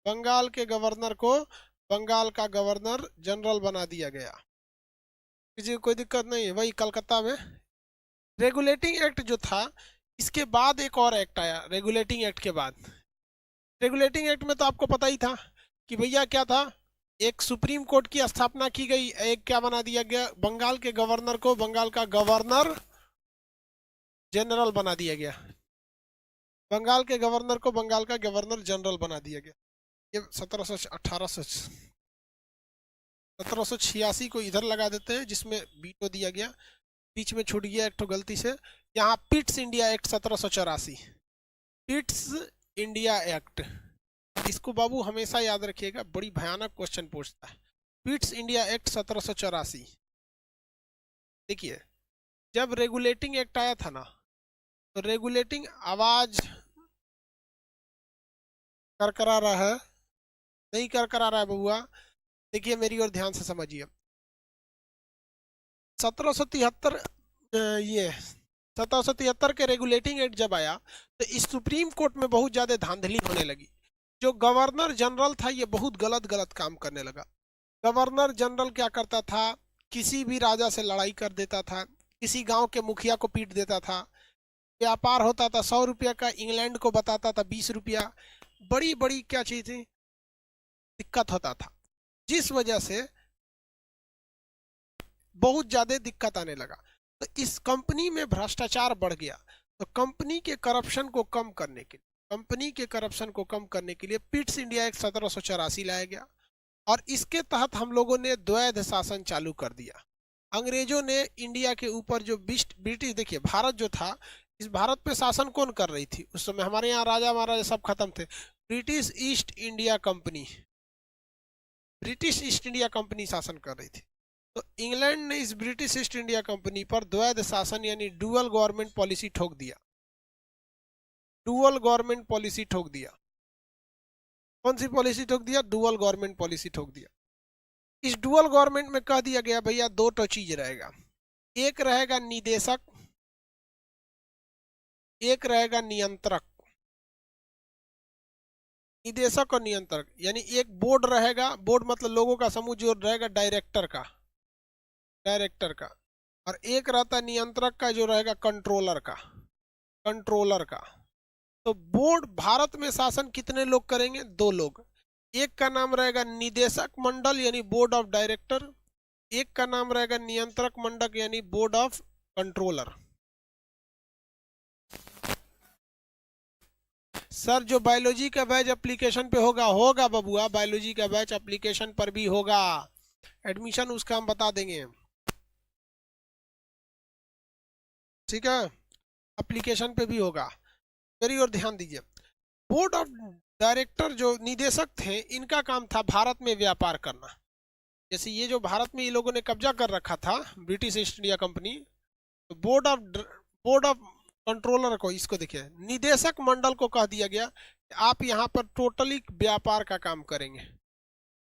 बंगाल के गवर्नर को बंगाल का गवर्नर जनरल बना दिया गया। किसी को कोई दिक्कत नहीं है। वही कलकत्ता में रेगुलेटिंग एक्ट जो था, इसके बाद एक और एक्ट आया रेगुलेटिंग एक्ट के बाद। रेगुलेटिंग एक्ट में तो आपको पता ही था कि भैया क्या था, एक सुप्रीम कोर्ट की स्थापना की गई, एक क्या बना दिया गया, बंगाल के गवर्नर को बंगाल का गवर्नर जनरल बना दिया गया। बंगाल के गवर्नर को बंगाल का गवर्नर जनरल बना दिया गया। ये 1786 को इधर लगा देते हैं जिसमें बीटो दिया गया, बीच में छूट गया एक तो गलती से। यहाँ Pitt's India act 1784, Pitt's India act, इसको बाबू हमेशा याद रखिएगा, बड़ी भयानक क्वेश्चन पूछता है। Pitt's India act 1784। देखिए जब रेगुलेटिंग एक्ट आया था ना, तो रेगुलेटिंग आवाज करकरा रहा है, नहीं करकरा रहा है बबुआ, देखिए मेरी ओर ध्यान से समझिए। 1773 ये 1773 के रेगुलेटिंग एक्ट जब आया तो इस सुप्रीम कोर्ट में बहुत ज्यादा धांधली होने लगी। जो गवर्नर जनरल था ये बहुत गलत काम करने लगा। गवर्नर जनरल क्या करता था, किसी भी राजा से लड़ाई कर देता था, किसी गांव के मुखिया को पीट देता था, व्यापार होता था 100 रुपया का इंग्लैंड को बताता था 20 रुपया, बड़ी बड़ी क्या चीज थी, दिक्कत होता था, जिस वजह से बहुत ज्यादा दिक्कत आने लगा। तो इस कंपनी में भ्रष्टाचार बढ़ गया। तो कंपनी के करप्शन को कम करने के लिए पिट्स इंडिया एक्ट 1784 लाया गया और इसके तहत हम लोगों ने द्वैध शासन चालू कर दिया। अंग्रेजों ने इंडिया के ऊपर जो ब्रिटिश, देखिए भारत जो था, इस भारत पे शासन कौन कर रही थी उस समय, हमारे यहाँ राजा महाराजा सब खत्म थे, ब्रिटिश ईस्ट इंडिया कंपनी शासन कर रही थी। तो इंग्लैंड ने इस ब्रिटिश ईस्ट इंडिया कंपनी पर द्वैध शासन यानी डुअल गवर्नमेंट पॉलिसी ठोक दिया। कौन सी पॉलिसी ठोक दिया? डुअल गवर्नमेंट पॉलिसी ठोक दिया। इस डुअल गवर्नमेंट में कह दिया गया भैया दो तो चीज रहेगा, एक रहेगा निदेशक, एक रहेगा नियंत्रक। निदेशक और नियंत्रक यानी एक बोर्ड रहेगा, बोर्ड मतलब लोगों का समूह जो रहेगा डायरेक्टर का, और एक रहता नियंत्रक का जो रहेगा कंट्रोलर का। तो बोर्ड भारत में शासन कितने लोग करेंगे? 2 लोग। एक का नाम रहेगा निदेशक मंडल यानी बोर्ड ऑफ डायरेक्टर, एक का नाम रहेगा नियंत्रक मंडल यानी बोर्ड ऑफ कंट्रोलर। सर जो बायोलॉजी का बैच एप्लीकेशन पे होगा बबुआ, बायोलॉजी का बैच एप्लीकेशन पर भी होगा, एडमिशन उसका हम बता देंगे, ठीक है, एप्लीकेशन पे भी होगा। मेरी ओर ध्यान दीजिए। बोर्ड ऑफ डायरेक्टर जो निदेशक थे, इनका काम था भारत में व्यापार करना। जैसे ये जो भारत में ये लोगों ने कब्जा कर रखा था ब्रिटिश ईस्ट इंडिया कंपनी, तो बोर्ड ऑफ कंट्रोलर को, इसको देखिए निदेशक मंडल को कह दिया गया आप यहाँ पर टोटली व्यापार का काम करेंगे,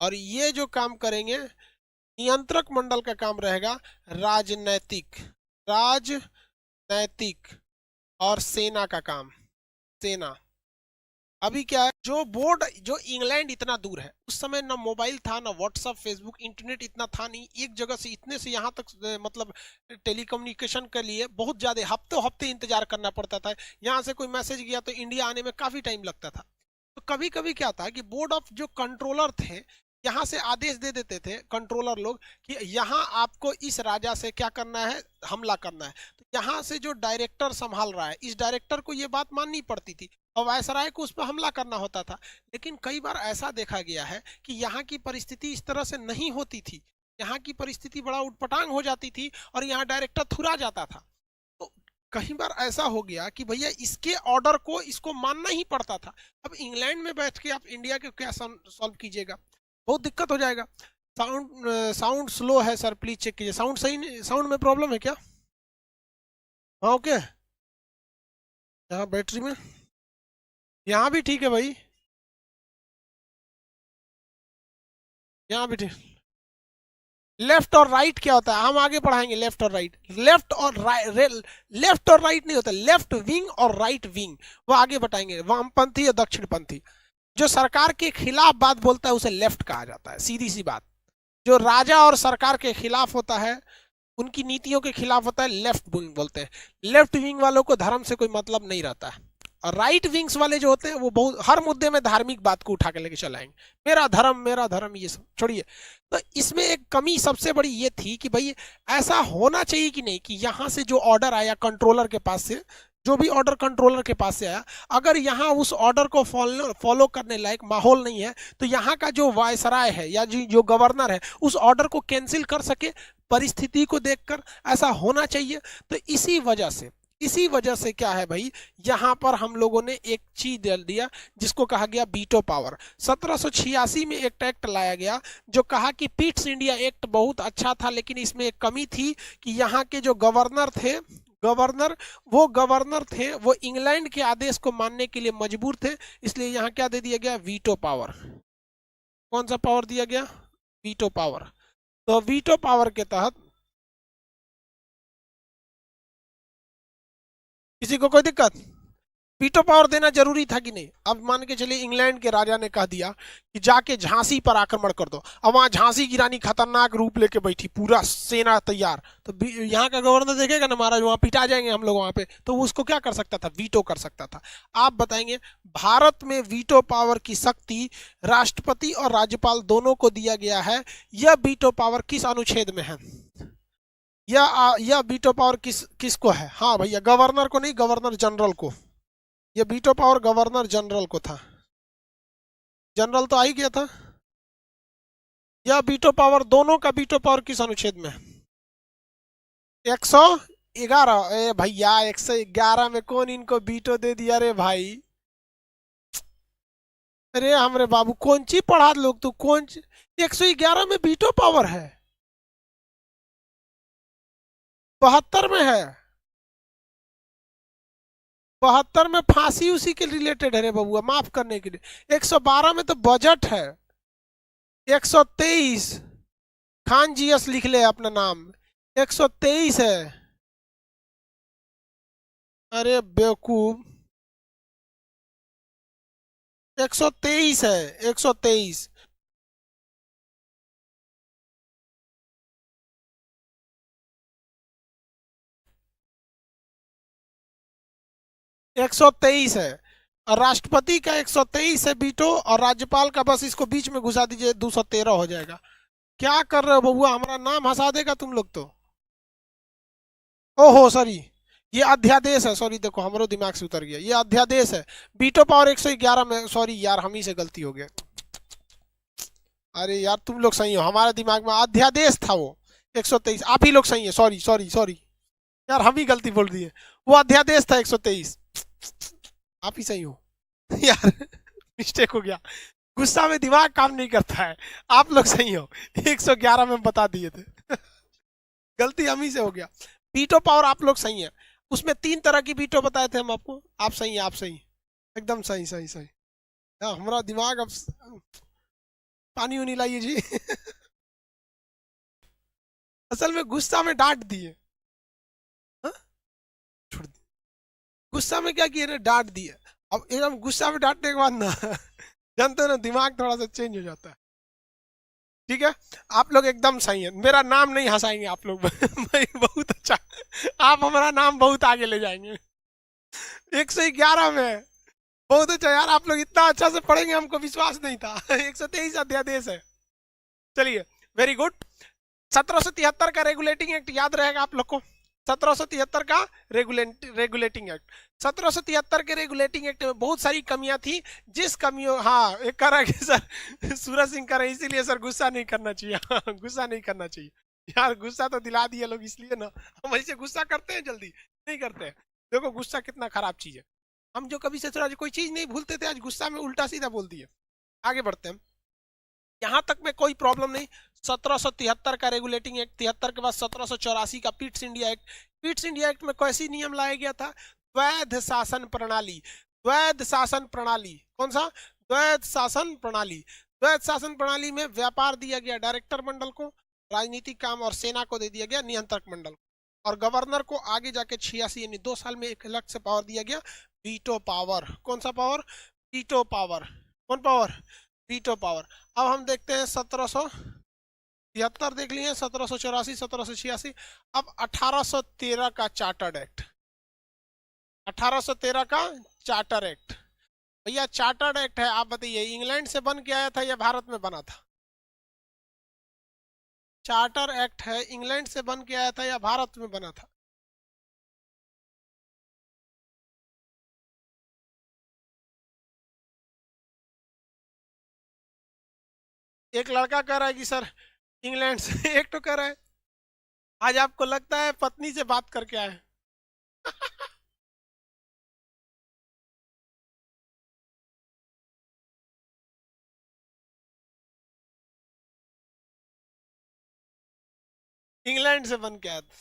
और ये जो काम करेंगे नियंत्रक मंडल का काम रहेगा राजनैतिक और सेना का काम, सेना। अभी क्या है, जो बोर्ड, जो इंग्लैंड इतना दूर है, उस समय ना मोबाइल था, ना व्हाट्सएप, फेसबुक, इंटरनेट इतना था नहीं, एक जगह से इतने से यहाँ तक मतलब टेलीकम्युनिकेशन के लिए बहुत ज्यादा हफ्तों हफ्ते इंतजार करना पड़ता था। यहाँ से कोई मैसेज गया तो इंडिया आने में काफी टाइम लगता था। तो कभी कभी क्या था कि बोर्ड ऑफ जो कंट्रोलर थे, यहाँ से आदेश दे देते थे कंट्रोलर लोग कि यहाँ आपको इस राजा से क्या करना है, हमला करना है। तो यहाँ से जो डायरेक्टर संभाल रहा है, इस डायरेक्टर को ये बात माननी पड़ती थी और वायसराय को उस पर हमला करना होता था। लेकिन कई बार ऐसा देखा गया है कि यहाँ की परिस्थिति इस तरह से नहीं होती थी, यहाँ की परिस्थिति बड़ा उटपटांग हो जाती थी और यहाँ डायरेक्टर थुरा जाता था। तो कई बार ऐसा हो गया कि भैया इसके ऑर्डर को इसको मानना ही पड़ता था। अब इंग्लैंड में बैठ के आप इंडिया के क्या सॉल्व कीजिएगा, बहुत दिक्कत हो जाएगा। साउंड स्लो है सर, प्लीज चेक कीजिए। साउंड सही नहीं, साउंड में प्रॉब्लम है क्या? हाँ ओके, यहाँ बैटरी में, यहाँ भी ठीक है भाई, यहाँ भी ठीक। लेफ्ट और राइट क्या होता है, हम आगे पढ़ाएंगे। लेफ्ट और राइट नहीं होता, लेफ्ट विंग और राइट विंग वो आगे बताएंगे, वामपंथी और दक्षिणपंथी। जो सरकार के खिलाफ बात बोलता है उसे लेफ्ट कहा जाता है, सीधी सी बात। जो राजा और सरकार के खिलाफ होता है, उनकी नीतियों के खिलाफ होता है, लेफ्ट विंग बोलते हैं। लेफ्ट विंग वालों को धर्म से कोई मतलब नहीं रहता है। और राइट विंग्स वाले जो होते हैं वो बहुत हर मुद्दे में धार्मिक बात को उठा के लेके चलाएंगे, मेरा धर्म, ये सब छोड़िए। तो इसमें एक कमी सबसे बड़ी ये थी कि भाई ऐसा होना चाहिए कि नहीं कि यहाँ से जो ऑर्डर आया कंट्रोलर के पास से, जो भी ऑर्डर कंट्रोलर के पास से आया, अगर यहाँ उस ऑर्डर को फॉलो करने लायक माहौल नहीं है तो यहाँ का जो वायसराय है या जो गवर्नर है उस ऑर्डर को कैंसिल कर सके परिस्थिति को देखकर, ऐसा होना चाहिए। तो इसी वजह से क्या है भाई, यहां पर हम लोगों ने एक चीज डाल दिया जिसको कहा गया वीटो पावर। 1786 में एक एक्ट लाया गया जो कहा कि पिट्स इंडिया एक्ट बहुत अच्छा था, लेकिन इसमें एक कमी थी कि यहाँ के जो गवर्नर थे, गवर्नर थे वो इंग्लैंड के आदेश को मानने के लिए मजबूर थे, इसलिए यहाँ क्या दे दिया गया, वीटो पावर। कौन सा पावर दिया गया, वीटो पावर। तो वीटो पावर के तहत किसी को कोई दिक्कत, वीटो पावर देना जरूरी था कि नहीं। अब मान के चलिए इंग्लैंड के राजा ने कह दिया कि जाके झांसी पर आक्रमण कर दो, अब वहां झांसी की रानी खतरनाक रूप लेके बैठी, पूरा सेना तैयार, तो यहाँ का गवर्नर देखेगा ना महाराज वहां पिटा जाएंगे हम लोग वहां पे, तो वो उसको क्या कर सकता था, वीटो कर सकता था। आप बताएंगे भारत में वीटो पावर की शक्ति राष्ट्रपति और राज्यपाल दोनों को दिया गया है। यह वीटो पावर किस अनुच्छेद में है, यह वीटो पावर किसको है, हाँ भैया गवर्नर को नहीं, गवर्नर जनरल को। ये वीटो पावर गवर्नर जनरल को था, जनरल तो आ ही गया था। यह वीटो पावर, दोनों का वीटो पावर किस अनुच्छेद में, 111। ए भैया 111 में कौन इनको वीटो दे दिया रे भाई, अरे हमरे बाबू कौन ची पढ़ा लोग, तू कौन 111 में वीटो पावर है, 72 में है, 72 में फांसी उसी के रिलेटेड है रे बबुआ, माफ करने के लिए। 112 में तो बजट है, 123 खान जी एस लिख ले अपना नाम, 123 है। अरे बेवकूफ, 123 है, 123। 123 है, और राष्ट्रपति का 123 है वीटो, और राज्यपाल का बस इसको बीच में घुसा दीजिए 213 हो जाएगा। क्या कर रहे हो बबुआ, हमारा नाम हंसा देगा तुम लोग तो। ओहो सॉरी, ये अध्यादेश है, सॉरी देखो हमारे दिमाग से उतर गया, ये अध्यादेश है। वीटो पावर 111 में, सॉरी यार हम ही से गलती हो गया, अरे यार तुम लोग सही हो, हमारे दिमाग में अध्यादेश था वो 123, आप ही लोग सही है, सॉरी सॉरी सॉरी यार हम ही गलती बोल रही है, वो अध्यादेश था 123, आप ही सही हो यार मिस्टेक हो गया, गुस्सा में दिमाग काम नहीं करता है, आप लोग सही हो, 111 में बता दिए थे गलती हम ही से हो गया। वीटो पावर आप लोग सही है, उसमें 3 तरह की वीटो बताए थे हम आपको, आप सही है, आप सही, एकदम सही सही सही। हमारा दिमाग अब पानी उनी लाइए जी असल में गुस्सा में डांट दिए, हाँ? छोड़ दिए, गुस्सा में क्या किए ना, डांट दिए। अब एकदम गुस्सा में डांटने के बाद ना जानते हो ना दिमाग थोड़ा सा चेंज हो जाता है। ठीक है, आप लोग एकदम सही है, मेरा नाम नहीं हंसाएंगे आप लोग भाई बहुत अच्छा, आप हमारा नाम बहुत आगे ले जाएंगे 111 में, बहुत अच्छा यार, आप लोग इतना अच्छा से पढ़ेंगे हमको विश्वास नहीं था 123 अध्यादेश है। चलिए वेरी गुड। 1773 का रेगुलेटिंग एक्ट याद रहेगा आप लोग को, 1773 का रेगुलेटिंग एक्ट। 1773 के रेगुलेटिंग एक्ट में बहुत सारी कमियां थी, जिस कमियों, हाँ एक कह रहा है कि सर सूरज सिंह कह रहे हैं इसीलिए सर गुस्सा नहीं करना चाहिए गुस्सा नहीं करना चाहिए यार, गुस्सा तो दिला दिए लोग इसलिए ना, हम ऐसे गुस्सा करते हैं जल्दी नहीं करते हैं। देखो गुस्सा कितना खराब चीज है, हम जो कभी से कोई चीज नहीं भूलते थे, आज गुस्सा में उल्टा सीधा बोल दिए। आगे बढ़ते हैं, यहां तक में कोई प्रॉब्लम नहीं। 1773 का रेगुलेटिंग एक्ट, 73 के बाद 1784 का Pitt's India act. Pitt's India act में कैसी नियम लाया गया था, द्वैध शासन प्रणाली, द्वैध शासन प्रणाली, कौन सा, द्वैध शासन प्रणाली। द्वैध शासन प्रणाली में व्यापार दिया गया डायरेक्टर मंडल को, राजनीतिक काम और सेना को दे दिया गया नियंत्रक मंडल, और गवर्नर को आगे जाके 86 यानी 2 साल में एक अलग से पावर दिया गया, वीटो पावर। कौन सा पावर, वीटो पावर। कौन पावर? Veto power. अब हम देखते हैं 1773 देख लिए, 1784, 1786। अब 1813 का चार्टर्ड एक्ट, 1813 का चार्टर एक्ट। भैया चार्टर्ड एक्ट है, आप बताइए इंग्लैंड से बन के आया था या भारत में बना था? चार्टर एक्ट है, इंग्लैंड से बन के आया था या भारत में बना था? एक लड़का कह रहा है कि सर इंग्लैंड से एक तो कह रहा है। आज आपको लगता है पत्नी से बात करके आए? इंग्लैंड से बन के आया था।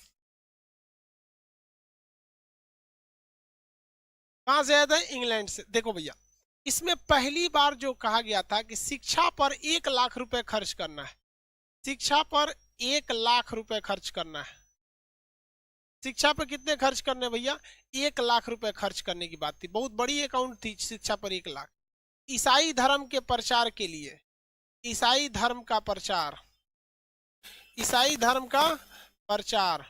कहां से आया था? इंग्लैंड से। देखो भैया, इसमें पहली बार जो कहा गया था कि शिक्षा पर 1 लाख रुपए खर्च करना है, शिक्षा पर 1 लाख रुपए खर्च करना है। शिक्षा पर कितने खर्च करने भैया? 1 लाख रुपए खर्च करने की बात थी, बहुत बड़ी अकाउंट थी शिक्षा पर 1 लाख। ईसाई धर्म के प्रचार के लिए, ईसाई धर्म का प्रचार, ईसाई धर्म का प्रचार,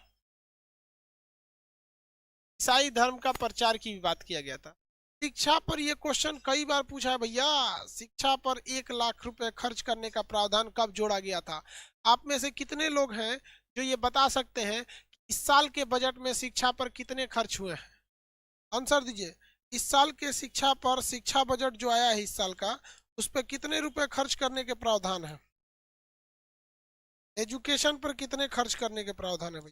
ईसाई धर्म का प्रचार की भी बात किया गया था। शिक्षा पर यह क्वेश्चन कई बार पूछा है भैया, शिक्षा पर 1 लाख रुपए खर्च करने का प्रावधान कब जोड़ा गया था? आप में से कितने लोग हैं जो ये बता सकते हैं इस साल के बजट में शिक्षा पर कितने खर्च हुए हैं? आंसर दीजिए। इस साल के शिक्षा पर, शिक्षा बजट जो आया है इस साल का, उस पर कितने रुपए खर्च करने के प्रावधान है? एजुकेशन पर कितने खर्च करने के प्रावधान है भाई?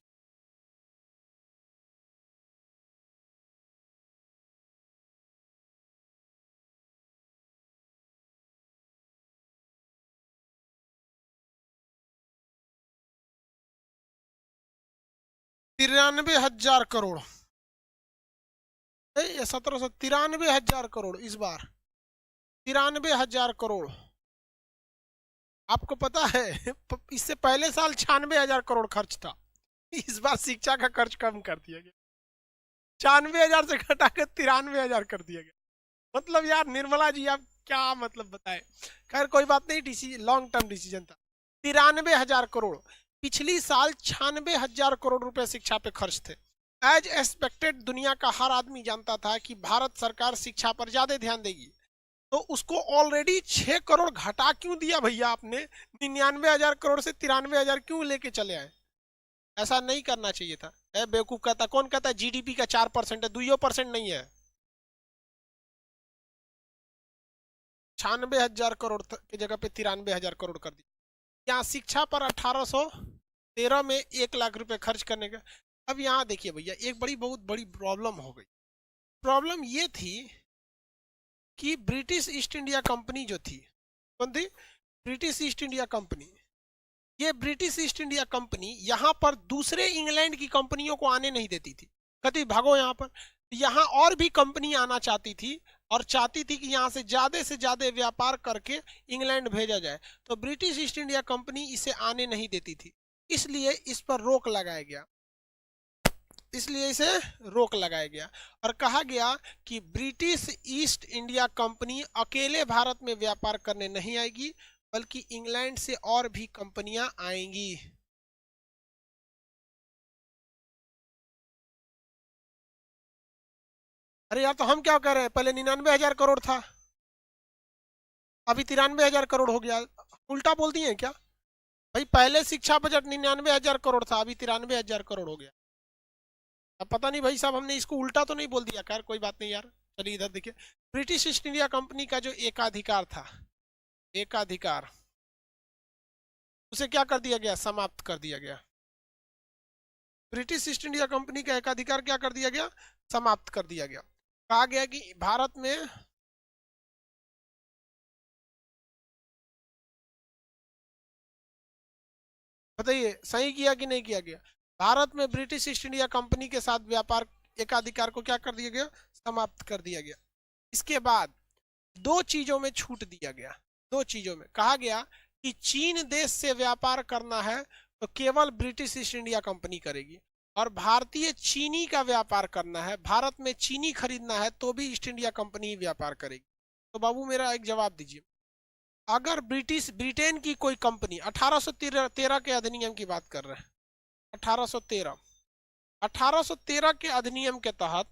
तिरानवे हजार करोड़। 1793 हजार करोड़ इस बार, 93 हजार करोड़। आपको पता है इससे पहले साल 96 हजार करोड़ खर्च था। इस बार शिक्षा का खर्च कम कर दिया गया, 96 हजार से घटा के 93 हजार कर दिया गया। मतलब यार निर्मला जी आप क्या मतलब बताए। खैर कोई बात नहीं, डिसीजन लॉन्ग टर्म डिसीजन था। 93 हजार करोड़। पिछली साल 96 हजार करोड़ रुपए शिक्षा पे खर्च थे। एज एक्सपेक्टेड दुनिया का हर आदमी जानता था कि भारत सरकार शिक्षा पर ज्यादा ध्यान देगी, तो उसको ऑलरेडी 6 करोड़ घटा क्यों दिया भैया आपने? 99 हजार करोड़ से 93 हजार क्यों लेके चले आए? ऐसा नहीं करना चाहिए था। बेवकूफ कहता, कौन कहता है जीडीपी का 4% है? 2% नहीं है, 96 हजार करोड़ की जगह पे 93 हजार करोड़ कर दिया। यहाँ शिक्षा पर 1813 में 1 लाख रुपए खर्च करने का। अब यहाँ देखिए भैया, एक बड़ी बहुत बड़ी प्रॉब्लम हो गई। प्रॉब्लम ये थी कि ब्रिटिश ईस्ट इंडिया कंपनी जो थी, कौन थी? British east India company. ये ब्रिटिश ईस्ट इंडिया कंपनी यहाँ पर दूसरे इंग्लैंड की कंपनियों को आने नहीं देती थी। कहती भागो यहाँ पर। यहाँ और भी कंपनी आना चाहती थी और चाहती थी कि यहाँ से ज्यादा व्यापार करके इंग्लैंड भेजा जाए, तो ब्रिटिश ईस्ट इंडिया कंपनी इसे आने नहीं देती थी, इसलिए इस पर रोक लगाया गया, इसलिए इसे रोक लगाया गया और कहा गया कि ब्रिटिश ईस्ट इंडिया कंपनी अकेले भारत में व्यापार करने नहीं आएगी, बल्कि इंग्लैंड से और भी कंपनियां आएंगी। अरे यार तो हम क्या कह रहे हैं, पहले 99 हजार करोड़ था, अभी 93 हजार करोड़ हो गया। उल्टा बोल दिए क्या भाई? पहले शिक्षा बजट 99 हजार करोड़ था, अभी 93 हजार करोड़ हो गया। अब पता नहीं भाई साहब हमने इसको उल्टा तो नहीं बोल दिया? खैर कोई बात नहीं यार, चलिए इधर देखिए। ब्रिटिश ईस्ट इंडिया कंपनी का जो एकाधिकार था, एकाधिकार, उसे क्या कर दिया गया? समाप्त कर दिया गया। ब्रिटिश ईस्ट इंडिया कंपनी का एकाधिकार क्या कर दिया गया? समाप्त कर दिया गया। कहा गया कि भारत में बताइए सही किया कि नहीं किया गया? भारत में ब्रिटिश ईस्ट इंडिया कंपनी के साथ व्यापार एकाधिकार को क्या कर दिया गया? समाप्त कर दिया गया। इसके बाद दो चीजों में छूट दिया गया। दो चीजों में कहा गया कि चीन देश से व्यापार करना है तो केवल ब्रिटिश ईस्ट इंडिया कंपनी करेगी, और भारतीय चीनी का व्यापार करना है, भारत में चीनी खरीदना है तो भी ईस्ट इंडिया कंपनी व्यापार करेगी। तो बाबू मेरा एक जवाब दीजिए, अगर ब्रिटेन की कोई कंपनी 1813 के अधिनियम की बात कर रहे हैं, 1813 1813 के अधिनियम के तहत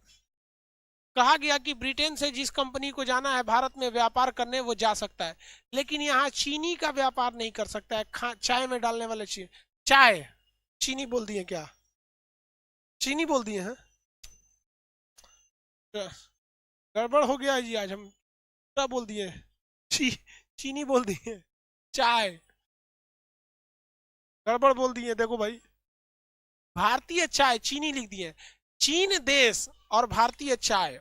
कहा गया कि ब्रिटेन से जिस कंपनी को जाना है भारत में व्यापार करने वो जा सकता है, लेकिन यहाँ चीनी का व्यापार नहीं कर सकता है। चाय में डालने वाले चाय चीनी बोल दिए क्या? चीनी बोल दिए हैं, गड़बड़ हो गया जी, आज हम क्या बोल दिए? ची, चीनी बोल दिए, चाय गड़बड़ बोल दिए। देखो भाई, भारतीय चाय चीनी लिख दिए, चीन देश और भारतीय चाय।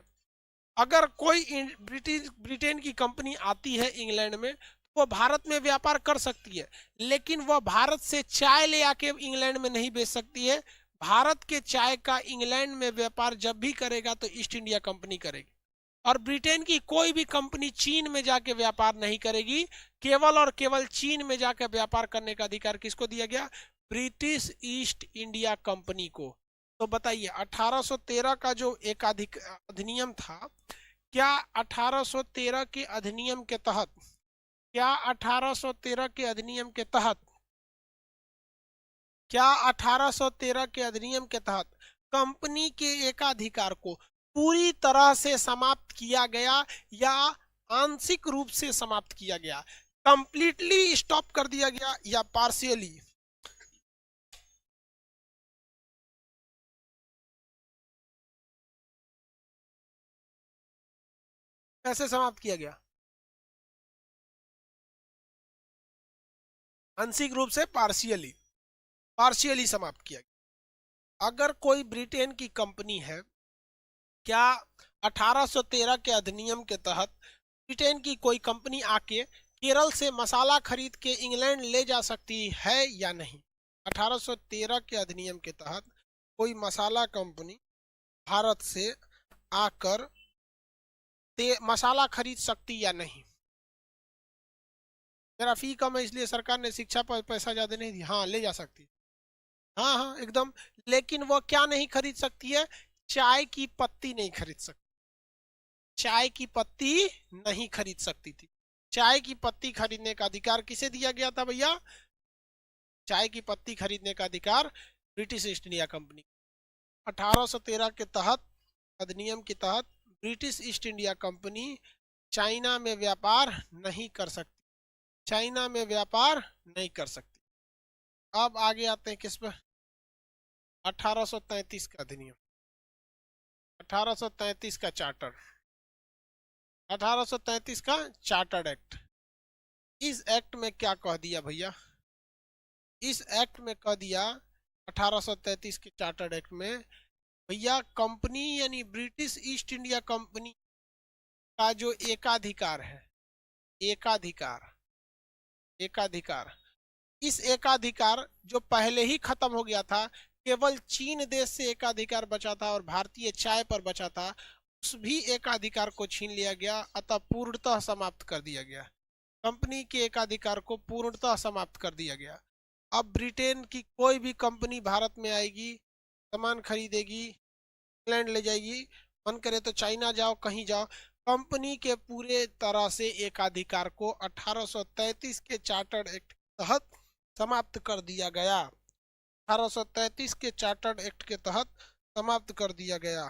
अगर कोई ब्रिटेन की कंपनी आती है इंग्लैंड में, तो वो भारत में व्यापार कर सकती है, लेकिन वह भारत से चाय ले आके इंग्लैंड में नहीं बेच सकती है। भारत के चाय का इंग्लैंड में व्यापार जब भी करेगा तो ईस्ट इंडिया कंपनी करेगी, और ब्रिटेन की कोई भी कंपनी चीन में जाके व्यापार नहीं करेगी। केवल और केवल चीन में जाकर व्यापार करने का अधिकार किसको दिया गया? ब्रिटिश ईस्ट इंडिया कंपनी को। तो बताइए 1813 का जो एक अधिनियम था, क्या 1813 के अधिनियम के तहत, क्या 1813 के अधिनियम के तहत, क्या 1813 के अधिनियम के तहत कंपनी के एकाधिकार को पूरी तरह से समाप्त किया गया या आंशिक रूप से समाप्त किया गया? कंप्लीटली स्टॉप कर दिया गया या पार्शियली? कैसे समाप्त किया गया? आंशिक रूप से, पार्शियली, पार्शियली समाप्त किया गया। अगर कोई ब्रिटेन की कंपनी है, क्या 1813 के अधिनियम के तहत ब्रिटेन की कोई कंपनी आके केरल से मसाला खरीद के इंग्लैंड ले जा सकती है या नहीं? 1813 के अधिनियम के तहत कोई मसाला कंपनी भारत से आकर मसाला खरीद सकती या नहीं? मेरा फी कम है इसलिए सरकार ने शिक्षा पर पैसा ज्यादा नहीं दिया। हाँ, ले जा सकती, हाँ हाँ एकदम। लेकिन वो क्या नहीं खरीद सकती है? चाय की पत्ती नहीं खरीद सकती, चाय की पत्ती नहीं खरीद सकती थी। चाय की पत्ती खरीदने का अधिकार किसे दिया गया था भैया? चाय की पत्ती खरीदने का अधिकार ब्रिटिश ईस्ट इंडिया कंपनी। 1813 के तहत, अधिनियम के तहत, British east India company China में व्यापार नहीं कर सकती, चाइना में व्यापार नहीं कर सकती। अब आगे आते हैं किस पर? 1833 का अधिनियम, 1833 का चार्टर, 1833 का चार्टर्ड एक्ट। इस एक्ट में क्या कह दिया भैया? इस एक्ट में कह दिया 1833 के चार्टर्ड एक्ट में, भैया कंपनी यानी ब्रिटिश ईस्ट इंडिया कंपनी का जो एकाधिकार है, एकाधिकार, एकाधिकार, इस एकाधिकार जो पहले ही खत्म हो गया था, केवल चीन देश से एकाधिकार बचा था और भारतीय चाय पर बचा था, उस भी एकाधिकार को छीन लिया गया, अतः पूर्णतः समाप्त कर दिया गया। कंपनी के एकाधिकार को पूर्णतः समाप्त कर दिया गया। अब ब्रिटेन की कोई भी कंपनी भारत में आएगी, सामान खरीदेगी, इंग्लैंड ले जाएगी, मन करे तो चाइना जाओ, कहीं जाओ, कंपनी के पूरे तरह से एकाधिकार को 1833 के चार्टर्ड एक्ट के तहत समाप्त कर दिया गया। 1833 के चार्टर्ड एक्ट के तहत समाप्त कर दिया गया।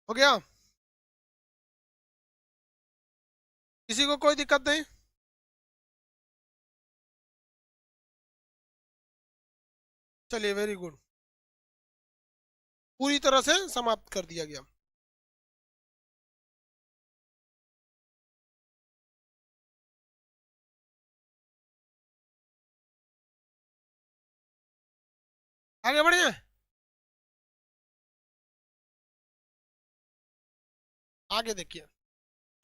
हो गया? किसी को कोई दिक्कत नहीं? चलिए, वेरी गुड, पूरी तरह से समाप्त कर दिया गया। आगे बढ़िए, आगे देखिए,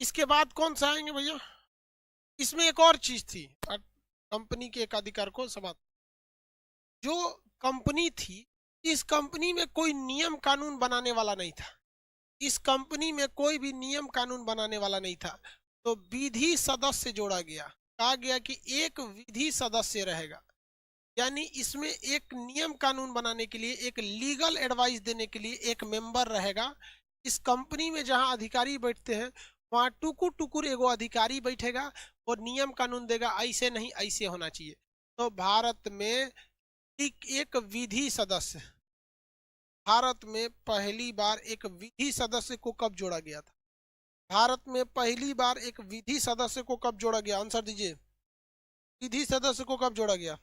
इसके बाद कौन सा आएंगे भैया? इसमें एक और चीज थी, कंपनी के एकाधिकार को समाप्त, जो कंपनी थी, इस कंपनी में कोई नियम कानून बनाने वाला नहीं था, इस कंपनी में कोई भी नियम कानून बनाने वाला नहीं था, तो विधि सदस्य जोड़ा गया। कहा गया कि एक विधि सदस्य रहेगा, यानी इसमें एक नियम कानून बनाने के लिए, एक लीगल एडवाइस देने के लिए एक मेंबर रहेगा। इस कंपनी में जहां अधिकारी बैठते हैं वहां टुकुर टुकुर एगो अधिकारी बैठेगा और नियम कानून देगा, ऐसे नहीं ऐसे होना चाहिए। तो भारत में एक विधि सदस्य, भारत में पहली बार एक विधि सदस्य को कब जोड़ा गया था? भारत में पहली बार एक विधि सदस्य को कब जोड़ा गया? आंसर दीजिए, विधि सदस्य को कब जोड़ा गया?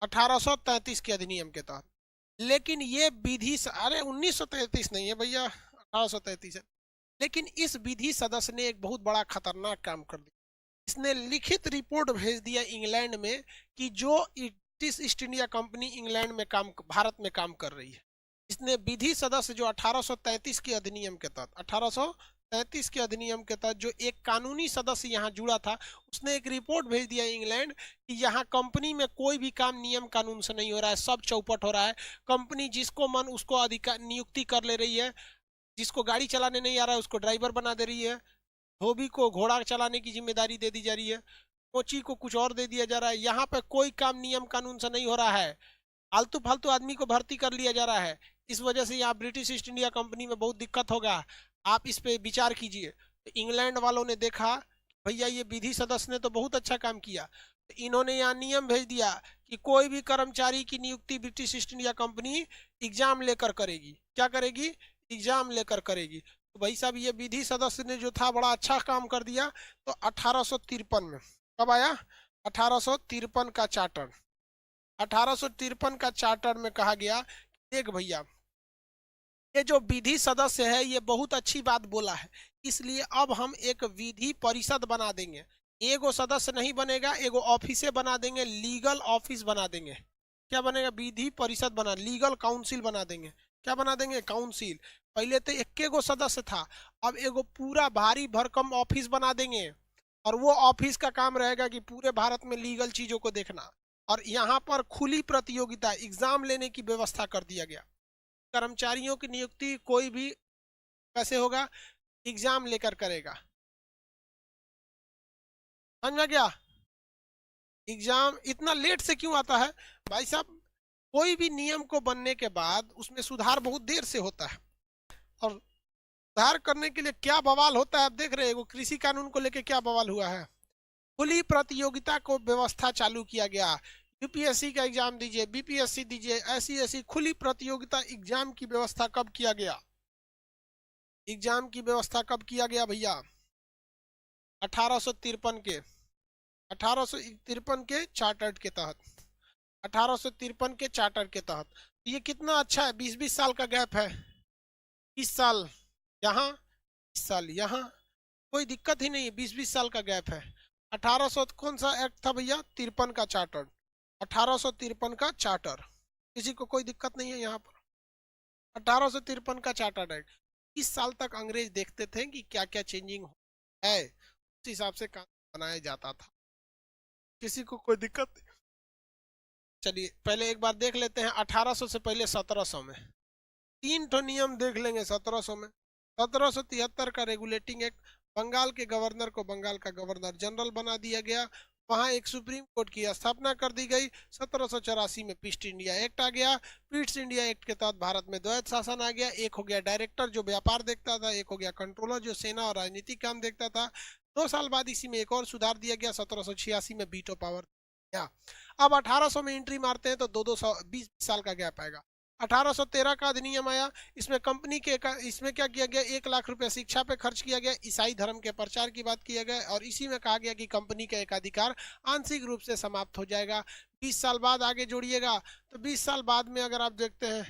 1833 के अधिनियम के तहत। लेकिन ये विधि अरे 1933 नहीं है भैया, 1833 है। लेकिन इस विधि सदस्य ने एक बहुत बड़ा खतरनाक काम कर दिया। इसने लिखित रिपोर्ट भेज दिया इंग्लैंड में कि जो British east India company England में काम, भारत में काम कर रही है। इसने विधि सदस्य जो 1833 के अधिनियम के तहत, 1833 के अधिनियम के तहत जो एक कानूनी सदस्य यहाँ जुड़ा था, उसने एक रिपोर्ट भेज दिया इंग्लैंड कि यहाँ कंपनी में कोई भी काम नियम कानून से नहीं हो रहा है, सब चौपट हो रहा है। कंपनी जिसको मन उसको अधिकार नियुक्ति कर ले रही है, जिसको गाड़ी चलाने नहीं आ रहा है उसको ड्राइवर बना दे रही है, धोबी को घोड़ा चलाने की जिम्मेदारी दे दी जा रही है, कोची को कुछ और दे दिया जा रहा है। यहाँ पे कोई काम नियम कानून से नहीं हो रहा है, आलतू फालतू आदमी को भर्ती कर लिया जा रहा है। इस वजह से यहाँ ब्रिटिश ईस्ट इंडिया कंपनी में बहुत दिक्कत होगा, आप इस पे विचार कीजिए। तो इंग्लैंड वालों ने देखा भैया ये विधि सदस्य ने तो बहुत अच्छा काम किया, तो इन्होंने यहाँ नियम भेज दिया कि कोई भी कर्मचारी की नियुक्ति British east India company exam लेकर करेगी। क्या करेगी? एग्जाम लेकर करेगी। तो भाई साहब ये विधि सदस्य ने जो था बड़ा अच्छा काम कर दिया। तो 1853 में कब आया? 1853 का चार्टर, 1853 का चार्टर में कहा गया, देख भैया ये जो विधि सदस्य है ये बहुत अच्छी बात बोला है, इसलिए अब हम एक विधि परिषद बना देंगे। एगो सदस्य नहीं बनेगा, एगो ऑफिस बना देंगे, लीगल ऑफिस बना देंगे। क्या बनेगा? विधि परिषद बना, लीगल काउंसिल बना देंगे। क्या बना देंगे? काउंसिल। पहले तो एक गो सदस्य था, अब एगो पूरा भारी भरकम ऑफिस बना देंगे, और वो ऑफिस का काम रहेगा कि पूरे भारत में लीगल चीजों को देखना। और यहाँ पर खुली प्रतियोगिता, एग्जाम लेने की व्यवस्था कर दिया गया। कर्मचारियों की नियुक्ति कोई भी कैसे होगा? एग्जाम लेकर करेगा। समझ में क्या? एग्जाम इतना लेट से क्यों आता है भाई साहब? कोई भी नियम को बनने के बाद उसमें सुधार बहुत देर से होता है, और सुधार करने के लिए क्या बवाल होता है आप देख रहे हैं। कृषि कानून को लेकर क्या बवाल हुआ है? खुली प्रतियोगिता को व्यवस्था चालू किया गया। यूपीएससी का एग्जाम दीजिए, बीपीएससी दीजिए, ऐसी ऐसी खुली प्रतियोगिता एग्जाम की व्यवस्था कब किया गया? एग्जाम की व्यवस्था कब किया गया भैया? 1853 के, 1853 के चार्टर के तहत, 1853 के चार्टर के तहत। ये कितना अच्छा है, 20-20 साल का गैप है, 20 साल यहाँ, 20 साल यहाँ, कोई दिक्कत ही नहीं है, 20-20 साल का गैप है। 1800 कौन सा एक्ट था भैया? 53 का चार्टर, 1853 का चार्टर, किसी को कोई दिक्कत नहीं है यहाँ पर। 1853 का चार्टर एक्ट, 20 साल तक अंग्रेज देखते थे कि क्या क्या चेंजिंग है, उस हिसाब से कानून बनाया जाता था, किसी को कोई दिक्कत नहीं। चलिए पहले एक बार देख लेते हैं 1800 से पहले 1700 में, तीन ठो नियम देख लेंगे 1700 में। 1773 का रेगुलेटिंग एक्ट, बंगाल के गवर्नर को बंगाल का गवर्नर जनरल बना दिया गया, वहां एक सुप्रीम कोर्ट की स्थापना कर दी गई। 1784 में ईस्ट इंडिया एक्ट आ गया। ईस्ट इंडिया एक्ट के तहत भारत में द्वैत शासन आ गया, एक हो गया डायरेक्टर जो व्यापार देखता था, एक हो गया कंट्रोलर जो सेना और राजनीतिक काम देखता था। 2 साल बाद इसी में एक और सुधार दिया गया, 1786 में वीटो पावर दिया। अब 1800 में एंट्री मारते हैं तो 20 साल का गैप आएगा। 1813 का अधिनियम आया, इसमें कंपनी के इसमें क्या किया गया? 1 लाख रुपया शिक्षा पे खर्च किया गया, ईसाई धर्म के प्रचार की बात किया गया, और इसी में कहा गया कि कंपनी का एक अधिकार आंशिक रूप से समाप्त हो जाएगा। 20 साल बाद आगे जोड़िएगा तो 20 साल बाद में अगर आप देखते हैं,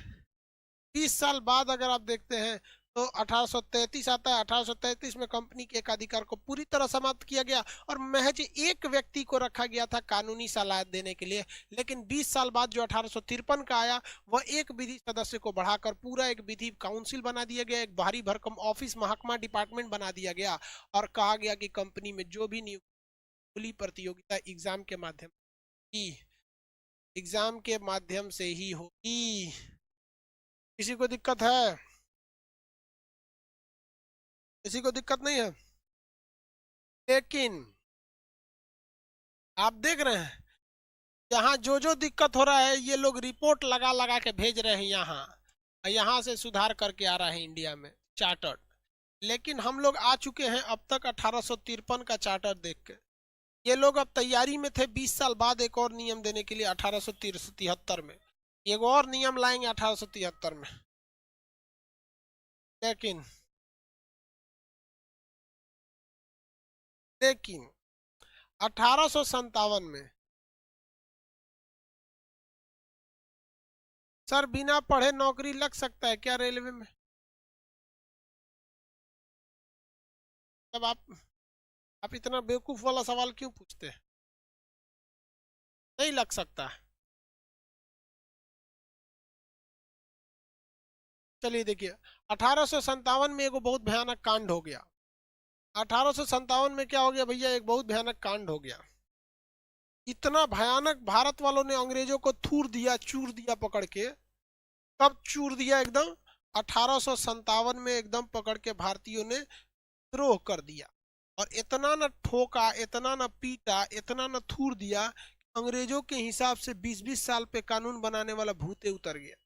20 साल बाद अगर आप देखते हैं तो 1833 आता है। 1833 में कंपनी के एकाधिकार को पूरी तरह समाप्त किया गया और महज एक व्यक्ति को रखा गया था कानूनी सलाह देने के लिए। लेकिन 20 साल बाद जो 1853 का आया, वह एक विधि सदस्य को बढ़ाकर पूरा एक विधि काउंसिल बना दिया गया, एक भारी भरकम ऑफिस महकमा डिपार्टमेंट बना दिया गया, और कहा गया कि कंपनी में जो भी खुली प्रतियोगिता एग्जाम के माध्यम की, एग्जाम के माध्यम से ही होगी। किसी को दिक्कत है? किसी को दिक्कत नहीं है। लेकिन आप देख रहे हैं यहाँ जो दिक्कत हो रहा है ये लोग रिपोर्ट लगा लगा के भेज रहे हैं यहाँ से सुधार करके आ रहा है इंडिया में चार्टर्ड। लेकिन हम लोग आ चुके हैं अब तक 1853 का चार्टर देख के। ये लोग अब तैयारी में थे 20 साल बाद एक और नियम देने के लिए 1873 में, एक और नियम लाएंगे 1873 में। लेकिन 1857 में सर बिना पढ़े नौकरी लग सकता है क्या रेलवे में? तब आप इतना बेवकूफ वाला सवाल क्यों पूछते हैं? नहीं लग सकता। चलिए देखिए 1857 में एक बहुत भयानक कांड हो गया। 1857 में क्या हो गया भैया? एक बहुत भयानक कांड हो गया। इतना भयानक, भारत वालों ने अंग्रेजों को थूर दिया, चूर दिया पकड़ के। कब चूर दिया? एकदम 1857 में एकदम पकड़ के भारतीयों ने द्रोह कर दिया। और इतना न ठोका, इतना न पीटा, इतना न थूर दिया, अंग्रेजों के हिसाब से 20-20 साल पे कानून बनाने वाला भूते उतर गया।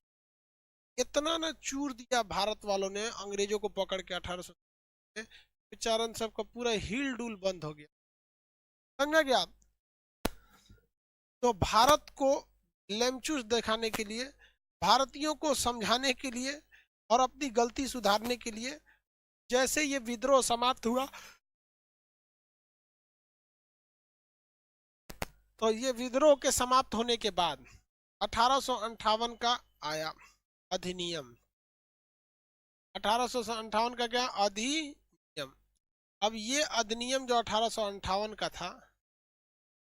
इतना न चूर दिया भारत वालों ने अंग्रेजों को पकड़ के 1800 में, बेचारन सबका पूरा हिल डुल बंद हो गया। समझा गया? तो भारत को लेमचूस दिखाने के लिए, भारतीयों को समझाने के लिए और अपनी गलती सुधारने के लिए जैसे ये विद्रोह समाप्त हुआ, तो ये विद्रोह के समाप्त होने के बाद 1858 का आया अधिनियम। 1858 का क्या? अधिनियम। अब ये अधिनियम जो 1858 का था,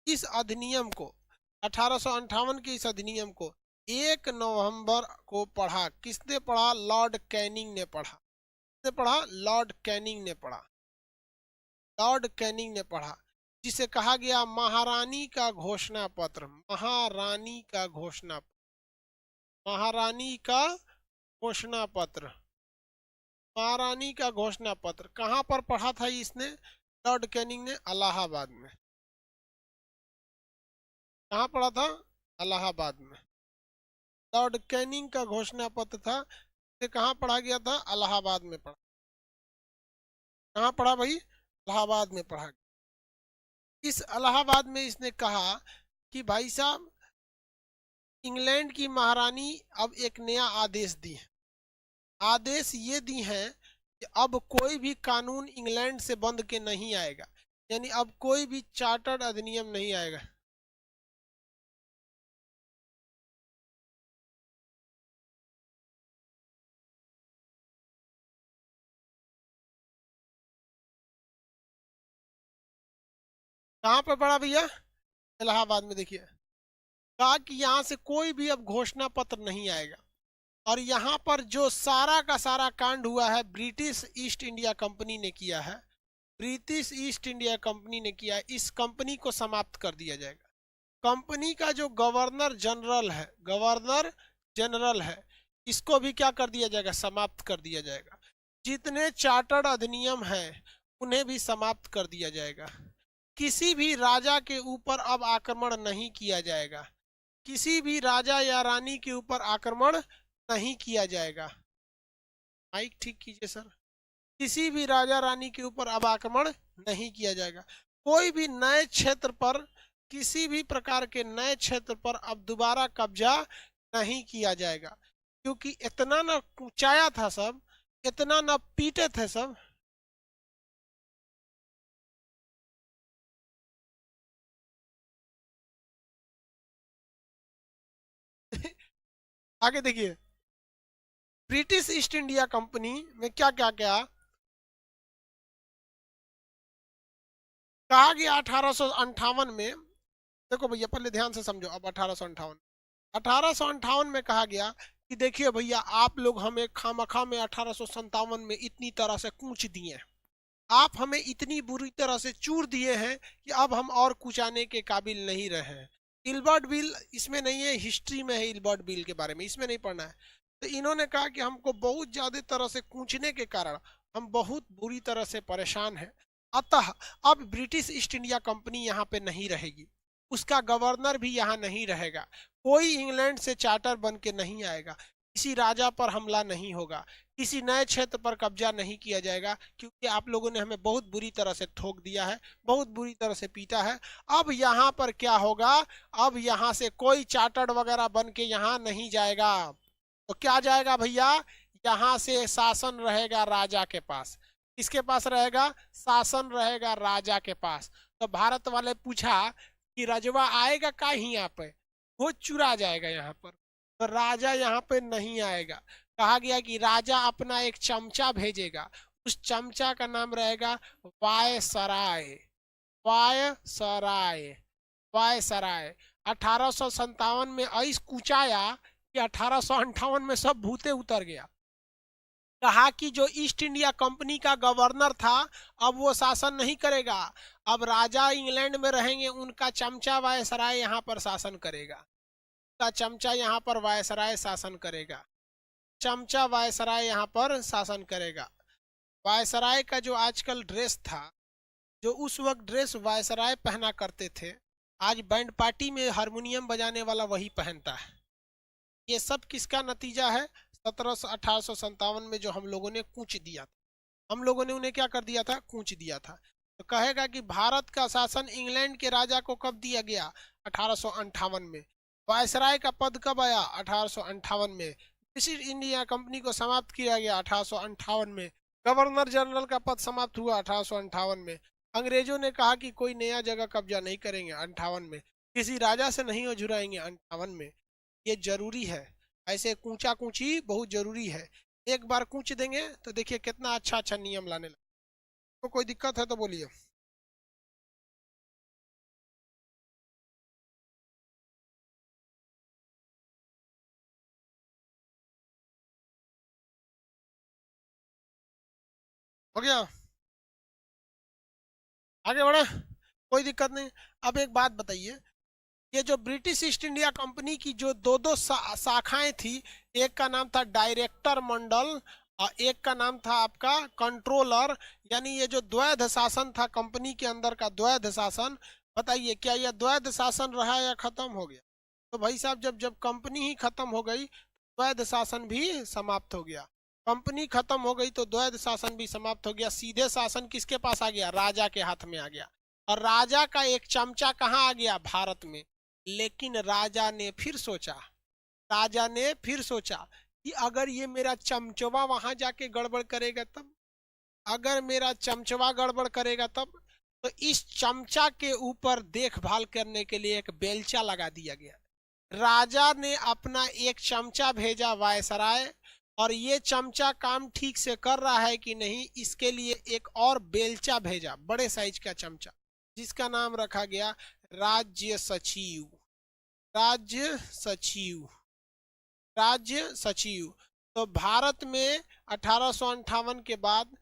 इस अधिनियम को 1858 के इस अधिनियम को 1 नवंबर को पढ़ा। किसने पढ़ा? लॉर्ड कैनिंग ने पढ़ा। किसने पढ़ा? लॉर्ड कैनिंग ने पढ़ा। लॉर्ड कैनिंग ने पढ़ा, जिसे कहा गया महारानी का घोषणा पत्र। महारानी का घोषणा, महारानी का घोषणा पत्र, महारानी का घोषणा पत्र। कहां पर पढ़ा था इसने? लॉर्ड कैनिंग ने इलाहाबाद में। कहाँ पढ़ा था? इलाहाबाद में। लॉर्ड कैनिंग का घोषणा पत्र था, ये कहाँ पढ़ा गया था? इलाहाबाद में पढ़ा। कहाँ पढ़ा भाई? इलाहाबाद में पढ़ा। इस इलाहाबाद में इसने कहा कि भाई साहब, इंग्लैंड की महारानी अब एक नया आदेश दी है। आदेश ये दी है कि अब कोई भी कानून इंग्लैंड से बंद के नहीं आएगा, यानी अब कोई भी चार्टर्ड अधिनियम नहीं आएगा। कहाँ पर पढ़ा भैया? इलाहाबाद में। देखिए कहा कि यहाँ से कोई भी अब घोषणा पत्र नहीं आएगा। और यहाँ पर जो सारा का सारा कांड हुआ है, ब्रिटिश ईस्ट इंडिया कंपनी ने किया है। ब्रिटिश ईस्ट इंडिया कंपनी ने किया है। इस कंपनी को समाप्त कर दिया जाएगा। कंपनी का जो गवर्नर जनरल है, गवर्नर जनरल है, इसको भी क्या कर दिया जाएगा? समाप्त कर दिया जाएगा। जितने चार्टर्ड अधिनियम हैं उन्हें भी समाप्त कर दिया जाएगा। किसी भी राजा के ऊपर अब आक्रमण नहीं किया जाएगा। किसी भी राजा या रानी के ऊपर आक्रमण नहीं किया जाएगा। माइक ठीक कीजिए सर। किसी भी राजा रानी के ऊपर अब आक्रमण नहीं किया जाएगा। कोई भी नए क्षेत्र पर, किसी भी प्रकार के नए क्षेत्र पर अब दोबारा कब्जा नहीं किया जाएगा, क्योंकि इतना ना कुचाया था सब, इतना ना पीटे थे सब। आगे देखिए, ब्रिटिश ईस्ट इंडिया कंपनी में क्या क्या क्या कहा गया 1858 में। देखो भैया पहले ध्यान से समझो। अब 1858 में कहा गया कि देखिए भैया, आप लोग हमें खामखा में 1857 में इतनी तरह से कूच दिए, आप हमें इतनी बुरी तरह से चूर दिए हैं कि अब हम और कुचाने के काबिल नहीं रहे हैं। इल्बर्ट बिल इसमें नहीं है, हिस्ट्री में है इल्बर्ट बिल के बारे में, इसमें नहीं पढ़ना है। तो इन्होंने कहा कि हमको बहुत ज्यादा तरह से कूचने के कारण हम बहुत बुरी तरह से परेशान हैं। अतः अब ब्रिटिश ईस्ट इंडिया कंपनी यहाँ पे नहीं रहेगी, उसका गवर्नर भी यहाँ नहीं रहेगा, कोई इंग्लैंड से चार्टर बन के नहीं आएगा, किसी राजा पर हमला नहीं होगा, किसी नए क्षेत्र पर कब्जा नहीं किया जाएगा, क्योंकि आप लोगों ने हमें बहुत बुरी तरह से ठोक दिया है, बहुत बुरी तरह से पीटा है। अब यहाँ पर क्या होगा, अब यहाँ से कोई चार्टर्ड वगैरह बन के यहाँ नहीं जाएगा। तो क्या जाएगा भैया, यहाँ से शासन रहेगा राजा के पास। किसके पास रहेगा, शासन रहेगा राजा के पास। तो भारत वाले पूछा कि रजवा आएगा का ही यहाँ पे, वो चुरा जाएगा यहाँ पर, तो राजा यहाँ पे नहीं आएगा। कहा गया कि राजा अपना एक चमचा भेजेगा, उस चमचा का नाम रहेगा वायसराय। Viceroy, viceroy. 1857 में ऐस कुचाया कि 1858 में सब भूते उतर गया। कहा कि जो ईस्ट इंडिया कंपनी का गवर्नर था अब वो शासन नहीं करेगा, अब राजा इंग्लैंड में रहेंगे, उनका चमचा वायसराय यहाँ पर शासन करेगा, उनका चमचा यहाँ पर वायसराय शासन करेगा, चमचा वायसराय यहाँ पर शासन करेगा। वायसराय का जो आजकल ड्रेस था, जो उस वक्त ड्रेस वायसराय पहना करते थे, आज बैंड पार्टी में हारमोनियम बजाने वाला वही पहनता है। ये सब किसका नतीजा है, 1857 में जो हम लोगों ने कूच दिया था, हम लोगों ने उन्हें क्या कर दिया था, कूच दिया था। तो कहेगा कि भारत का शासन इंग्लैंड के राजा को कब दिया गया, 1858 में। वायसराय का पद कब आया, 1858 में। ब्रिटिश इंडिया कंपनी को समाप्त किया गया 1858 में। गवर्नर जनरल का पद समाप्त हुआ 1858 में। अंग्रेजों ने कहा कि कोई नया जगह कब्जा नहीं करेंगे 58 में, किसी राजा से नहीं झुराएंगे 58 में। ये जरूरी है, ऐसे कूचा कूची बहुत जरूरी है। एक बार कूच देंगे तो देखिए कितना अच्छा अच्छा नियम लाने लगे। तो कोई दिक्कत है तो बोलिए। हो गया, आगे बढ़े, कोई दिक्कत नहीं। अब एक बात बताइए, ये जो ब्रिटिश ईस्ट इंडिया कंपनी की जो दो दो शाखाएं थी, एक का नाम था डायरेक्टर मंडल और एक का नाम था आपका कंट्रोलर, यानी ये जो द्वैध शासन था कंपनी के अंदर का द्वैध शासन, बताइए क्या यह द्वैध शासन रहा या खत्म हो गया। तो भाई साहब जब जब कंपनी ही खत्म हो गई, द्वैध शासन भी समाप्त हो गया। कंपनी खत्म हो गई तो द्वैध शासन भी समाप्त हो गया, सीधे शासन किसके पास आ गया, राजा के हाथ में आ गया। और राजा का एक चमचा कहाँ आ गया, भारत में। लेकिन राजा ने फिर सोचा, राजा ने फिर सोचा कि अगर ये मेरा चमचवा वहां जाके गड़बड़ करेगा तब, अगर मेरा चमचवा गड़बड़ करेगा तब, तो इस चमचा के ऊपर देखभाल करने के लिए एक बेलचा लगा दिया गया। राजा ने अपना एक चमचा भेजा वायसराय, और ये चमचा काम ठीक से कर रहा है कि नहीं इसके लिए एक और बेलचा भेजा, बड़े साइज का चमचा, जिसका नाम रखा गया राज्य सचिव। राज्य सचिव, राज्य सचिव। तो भारत में 1858 के बाद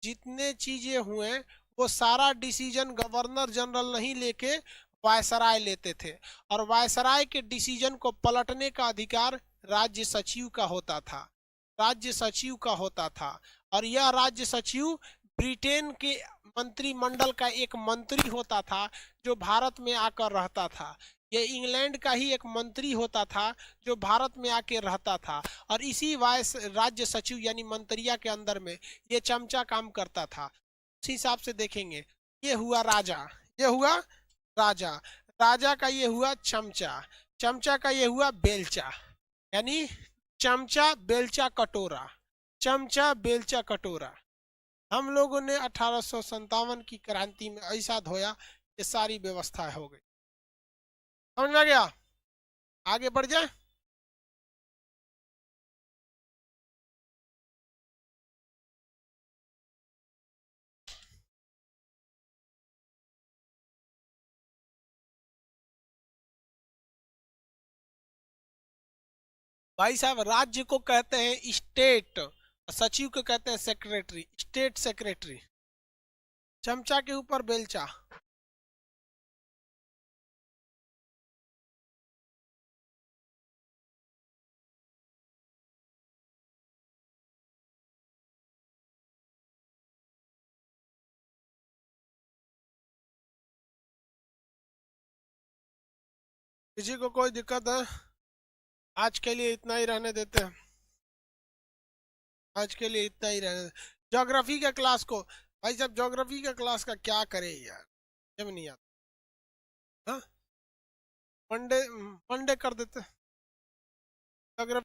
जितने चीजें हुए वो सारा डिसीजन गवर्नर जनरल नहीं लेके वायसराय लेते थे, और वायसराय के डिसीजन को पलटने का अधिकार राज्य सचिव का होता था, राज्य सचिव का होता था। और यह राज्य सचिव ब्रिटेन के मंत्रिमंडल का एक मंत्री होता था जो भारत में आकर रहता था। ये इंग्लैंड का ही एक मंत्री होता था जो भारत में आके रहता था, और इसी वाइस राज्य सचिव यानी मंत्रिया के अंदर में ये चमचा काम करता था। उस हिसाब से देखेंगे, ये हुआ राजा, ये हुआ राजा, राजा का ये हुआ चमचा, चमचा का ये हुआ बेलचा, यानी चमचा बेलचा कटोरा, चमचा बेलचा कटोरा। हम लोगों ने 1857 की क्रांति में ऐसा धोया, ये सारी व्यवस्था हो गई। समझ में आ गया, आगे बढ़ जाए। भाई साहब राज्य को कहते हैं स्टेट, सचिव को कहते हैं सेक्रेटरी, स्टेट सेक्रेटरी। चमचा के ऊपर बेलचा, किसी को कोई दिक्कत है? आज के लिए इतना ही रहने देते हैं। आज के लिए इतना ही रहने। ज्योग्राफी के क्लास को, भाई साहब ज्योग्राफी का क्लास का क्या करे यार, जब नहीं आता। हाँ, वनडे वनडे कर देते। ज्योग्राफी